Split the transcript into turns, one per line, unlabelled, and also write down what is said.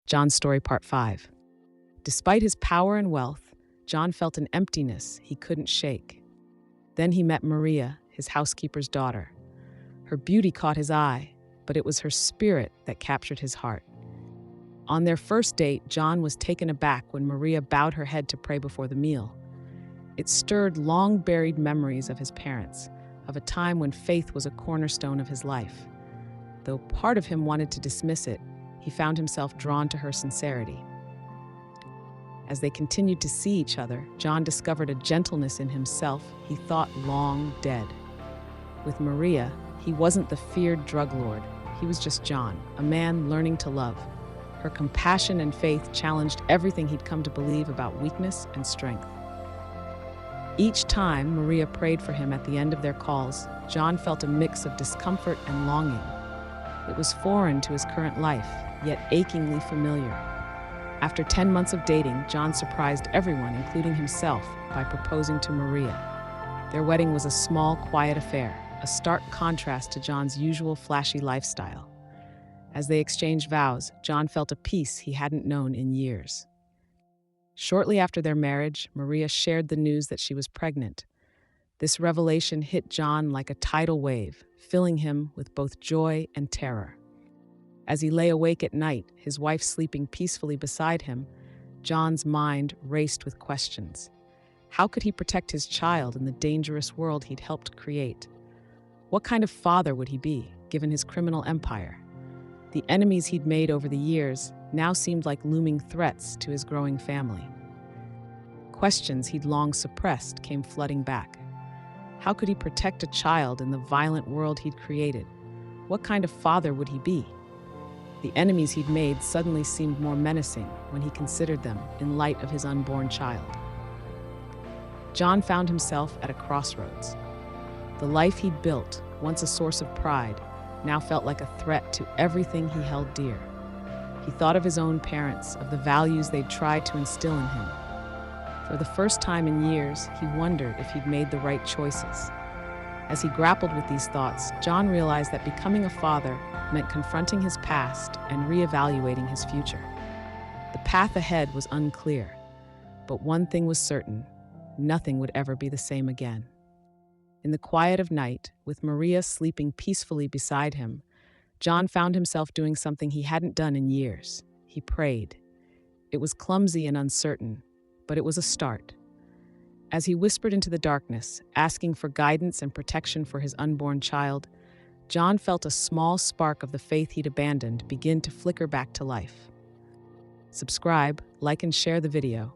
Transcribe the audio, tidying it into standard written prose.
John's Story Part 5. Despite his power and wealth, John felt an emptiness he couldn't shake. Then he met Maria, his housekeeper's daughter. Her beauty caught his eye, but it was her spirit that captured his heart. On their first date, John was taken aback when Maria bowed her head to pray before the meal. It stirred long-buried memories of his parents, of a time when faith was a cornerstone of his life. Though part of him wanted to dismiss it, he found himself drawn to her sincerity. As they continued to see each other, John discovered a gentleness in himself he thought long dead. With Maria, he wasn't the feared drug lord. He was just John, a man learning to love. Her compassion and faith challenged everything he'd come to believe about weakness and strength. Each time Maria prayed for him at the end of their calls, John felt a mix of discomfort and longing. It was foreign to his current life, yet achingly familiar. After 10 months of dating, John surprised everyone, including himself, by proposing to Maria. Their wedding was a small, quiet affair, a stark contrast to John's usual flashy lifestyle. As they exchanged vows, John felt a peace he hadn't known in years. Shortly after their marriage, Maria shared the news that she was pregnant. This revelation hit John like a tidal wave, filling him with both joy and terror. As he lay awake at night, his wife sleeping peacefully beside him, John's mind raced with questions. How could he protect his child in the dangerous world he'd helped create? What kind of father would he be, given his criminal empire? The enemies he'd made over the years now seemed like looming threats to his growing family. Questions he'd long suppressed came flooding back. How could he protect a child in the violent world he'd created? What kind of father would he be? The enemies he'd made suddenly seemed more menacing when he considered them in light of his unborn child. John found himself at a crossroads. The life he'd built, once a source of pride, now felt like a threat to everything he held dear. He thought of his own parents, of the values they'd tried to instill in him. For the first time in years, he wondered if he'd made the right choices. As he grappled with these thoughts, John realized that becoming a father meant confronting his past and reevaluating his future. The path ahead was unclear, but one thing was certain: nothing would ever be the same again. In the quiet of night, with Maria sleeping peacefully beside him, John found himself doing something he hadn't done in years. He prayed. It was clumsy and uncertain, but it was a start. As he whispered into the darkness, asking for guidance and protection for his unborn child, John felt a small spark of the faith he'd abandoned begin to flicker back to life. Subscribe, like, and share the video,